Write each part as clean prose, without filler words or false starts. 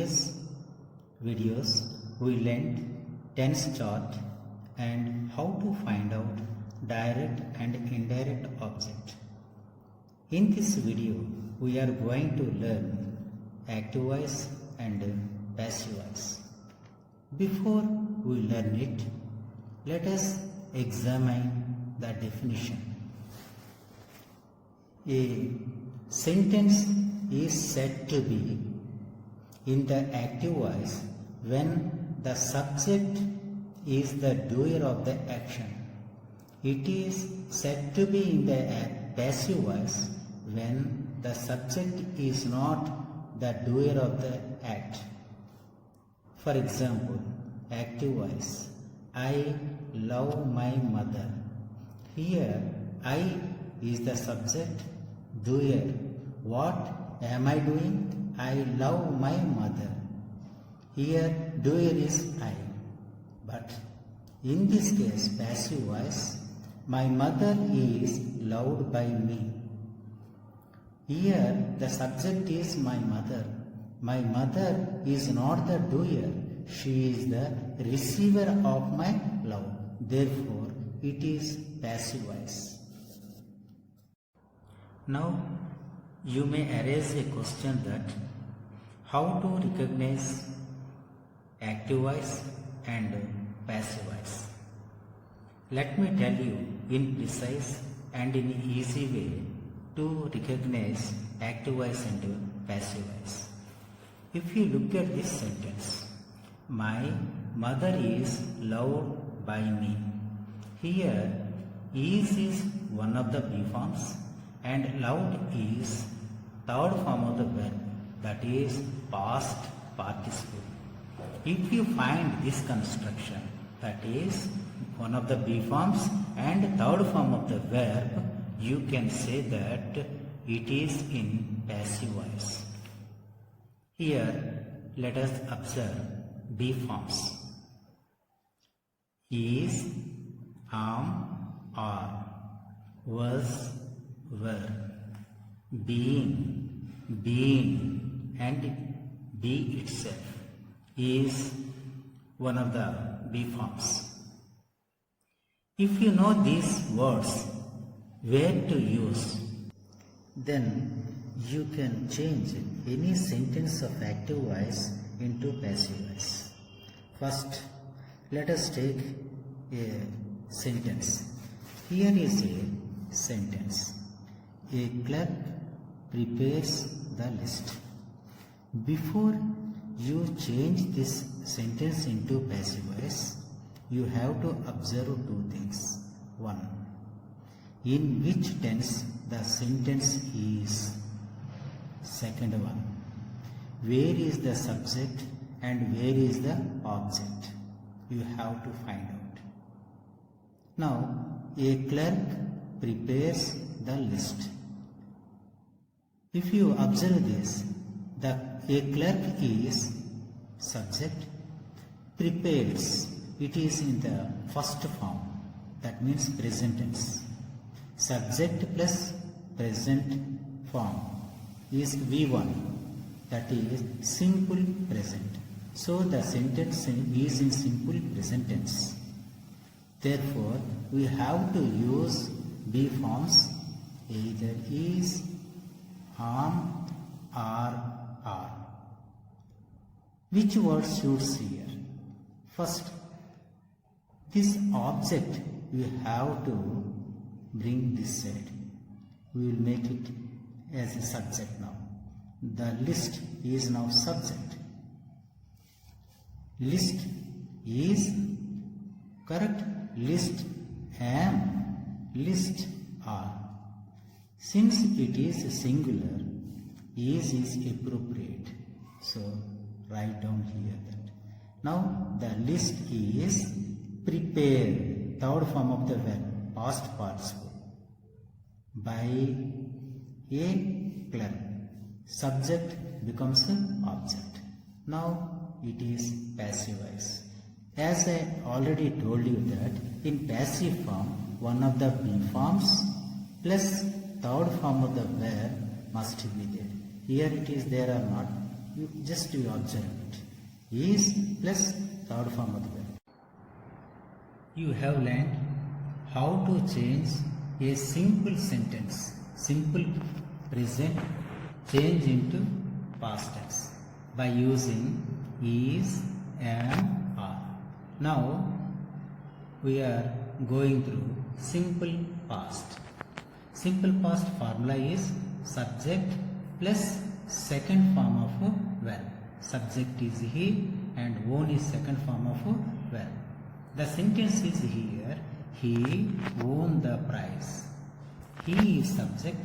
previous videos we learned tense chart and how to find out direct and indirect object. In this video we are going to learn active voice and passive voice. Before we learn it, let us examine the definition. A sentence is said to be in the active voice when the subject is the doer of the action. It is said to be in the passive voice when the subject is not the doer of the act. For example, active voice, I love my mother. Here, I is the subject, doer. What am I doing? I love my mother. Here, doer is I. But in this case, passive voice, my mother is loved by me. Here, the subject is my mother. My mother is not the doer. She is the receiver of my love. Therefore, it is passive voice. Now, you may arise a question that how to recognize active voice and passive voice. Let me tell you in precise and in easy way to recognize active voice and passive voice. If you look at this sentence, my mother is loved by me. Here, is one of the B forms and loved is third form of the verb, that is past participle. If you find this construction, that is one of the B forms and third form of the verb, you can say that it is in passive voice. Here, let us observe B forms. Is, are, was, were, being, and be itself is one of the B forms. If you know these words, where to use, then you can change any sentence of active voice into passive voice. First, let us take a sentence. Here is a sentence. A clerk prepares the list. Before you change this sentence into passive voice, you have to observe two things. One, in which tense the sentence is. Second one, where is the subject and where is the object? You have to find out. Now, a clerk prepares the list. If you observe this, a clerk is subject, prepares, it is in the first form, that means present tense. Subject plus present form is V1, that is simple present. So the sentence is in simple present tense. Therefore, we have to use B forms either is, or are. Which word suits here? First, this object we have to bring this side. We will make it as a subject now. The list is now subject. List is correct. List am, list are. Since it is singular, is appropriate. So write down here that. Now the list is prepared, third form of the verb, past participle, by a clerk. Subject becomes an object. Now it is passive voice. As I already told you that in passive form, one of the B forms plus third form of the verb must be there. Here it is there or not? you observe it. Is plus third form of the verb. You have learned how to change a simple sentence, simple present, change into past tense by using is, am, are. Now we are going through simple past. Simple past formula is subject plus second form of a verb. Subject is he and own is second form of a verb. The sentence is here, he won the prize. He is subject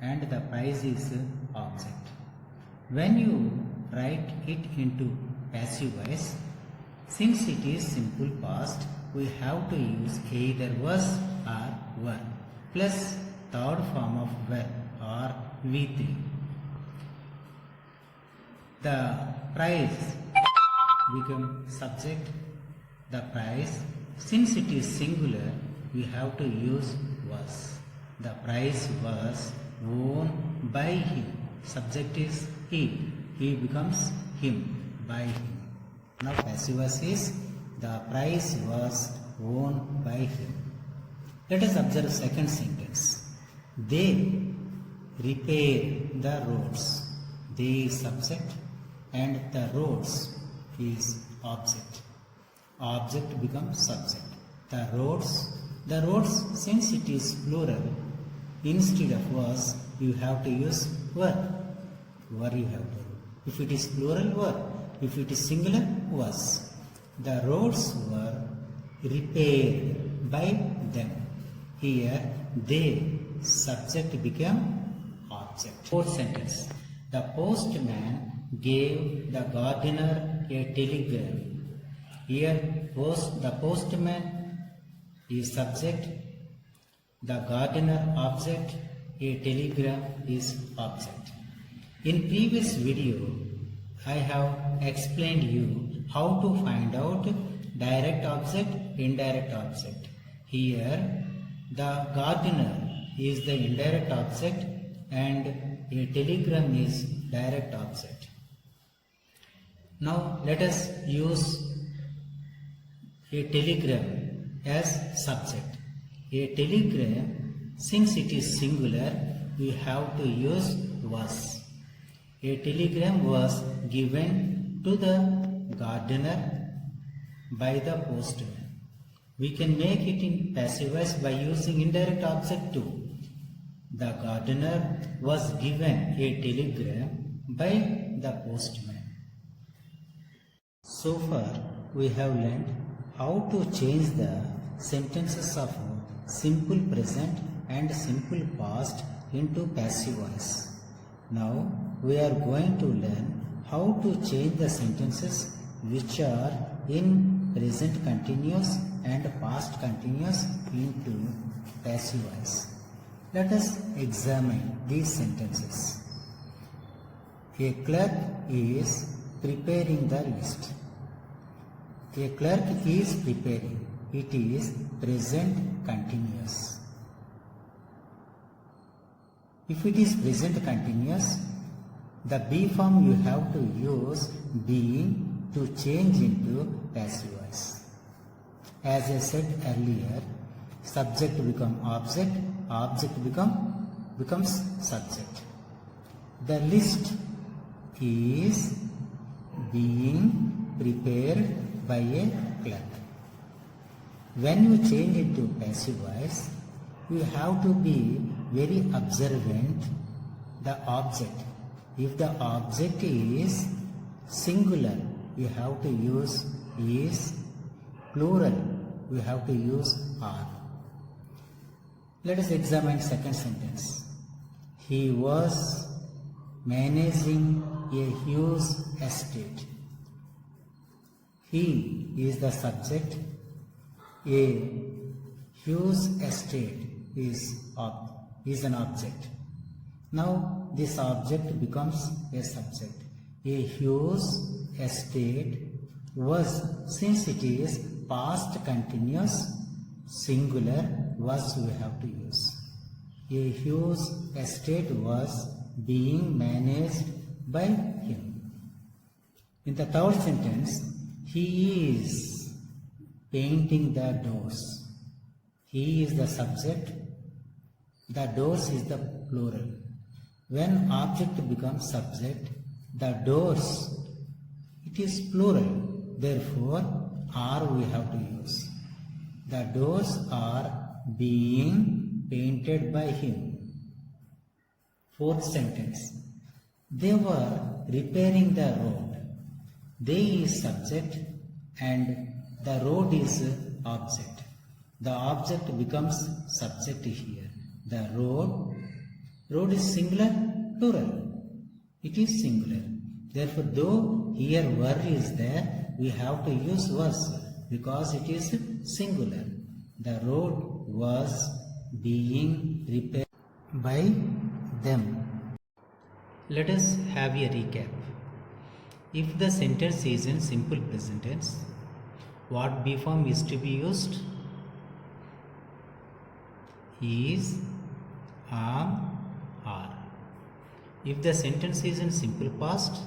and the prize is object. When you write it into passive voice, since it is simple past, we have to use either was or were plus third form of verb or V3. The prize become subject. The prize, since it is singular, we have to use was. The prize was won by him. Subject is he. He becomes him, by him. Now passive voice is the prize was won by him. Let us observe second sentence. They repair the roads. They is subject and the roads is object. Object becomes subject. The roads, since it is plural, instead of was, you have to use were. Were you have to. If it is plural, were. If it is singular, was. The roads were repaired by them. Here, they, subject became object. Fourth sentence. The postman gave the gardener a telegram. Here, the postman is subject, the gardener object, a telegram is object. In previous video, I have explained you how to find out direct object, indirect object. Here, the gardener is the indirect object and a telegram is direct object. Now, let us use a telegram as subject. A telegram, since it is singular, we have to use was. A telegram was given to the gardener by the postman. We can make it in passive voice by using indirect object too. The gardener was given a telegram by the postman. So far, we have learned how to change the sentences of simple present and simple past into passive voice. Now we are going to learn how to change the sentences which are in present continuous and past continuous into passive voice. Let us examine these sentences. A clerk is preparing the list. A clerk is preparing. It is present continuous. If it is present continuous, the be form you have to use being to change into passive voice. As I said earlier, subject become object, object becomes subject. The list is being prepared by a clerk. When you change it to passive voice, you have to be very observant the object. If the object is singular, you have to use is, plural, you have to use are. Let us examine second sentence. He was managing a huge estate. He is the subject. A huge estate is an object. Now this object becomes a subject. A huge estate was, since it is past continuous, singular, was we have to use. A huge estate was being managed by him. In the third sentence, he is painting the doors. He is the subject. The doors is the plural. When object becomes subject, the doors, it is plural. Therefore, are we have to use. The doors are being painted by him. Fourth sentence. They were repairing the road. They is subject and the road is object. The object becomes subject here. The road is singular, plural. It is singular. Therefore, though here were is there, we have to use was because it is singular. The road was being repaired by them. Let us have a recap. If the sentence is in simple present tense, what be form is to be used? Is, am, are. If the sentence is in simple past,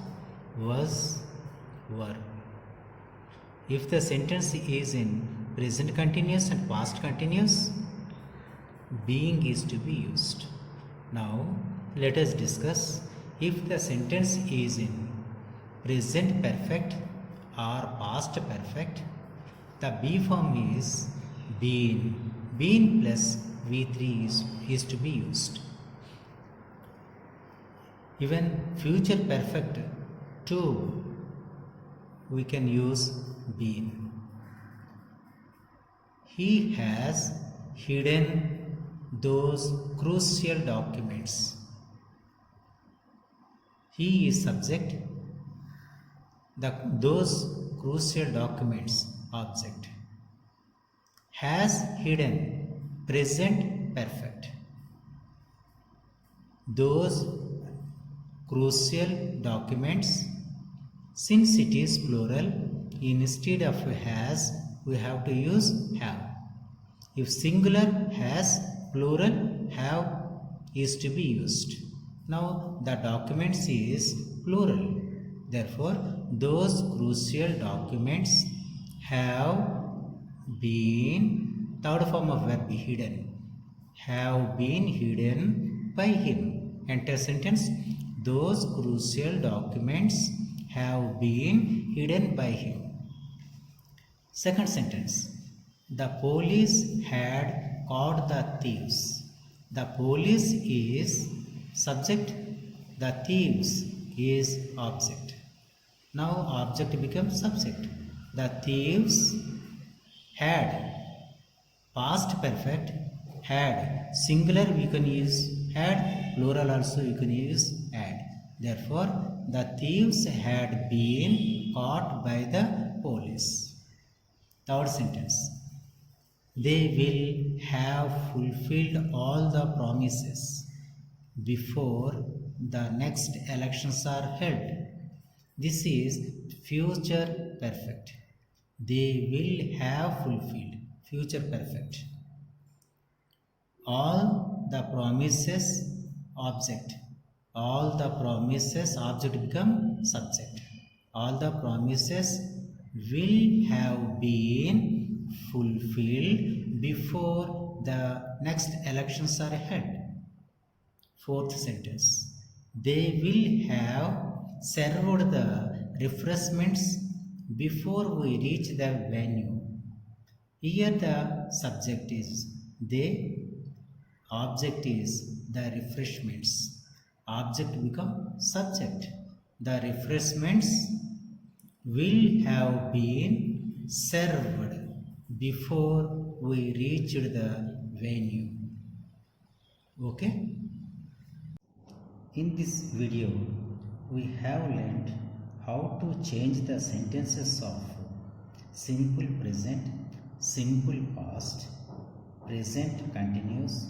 was, were. If the sentence is in present continuous and past continuous, being is to be used. Now, let us discuss if the sentence is in present perfect or past perfect, the be form is been. Been plus V3 is to be used. Even future perfect too, we can use been. He has hidden those crucial documents. He is subject. Those crucial documents object. Has hidden present perfect. Those crucial documents, since it is plural, instead of has we have to use have. If singular has, plural have is to be used. Now the documents is plural. Therefore, those crucial documents have been, third form of verb hidden, have been hidden by him. Enter sentence. Those crucial documents have been hidden by him. Second sentence. The police had caught the thieves. The police is subject. The thieves is object. Now object becomes subject. The thieves had, past perfect, had, singular we can use had, plural also you can use had. Therefore, the thieves had been caught by the police. Third sentence. They will have fulfilled all the promises before the next elections are held. This is future perfect. They will have fulfilled, future perfect. All the promises object. All the promises object become subject. All the promises will have been fulfilled before the next elections are held. Fourth sentence. They will have served the refreshments before we reach the venue. Here the subject is they, object is the refreshments. Object become subject. The refreshments will have been served before we reached the venue. Okay? In this video, we have learned how to change the sentences of simple present, simple past, present continuous,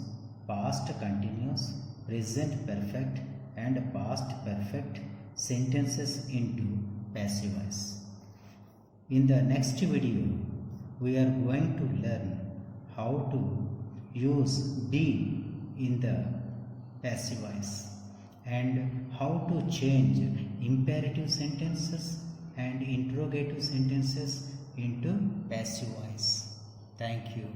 past continuous, present perfect and past perfect sentences into passive voice. In the next video, we are going to learn how to use be in the passive voice and how to change imperative sentences and interrogative sentences into passive voice. Thank you.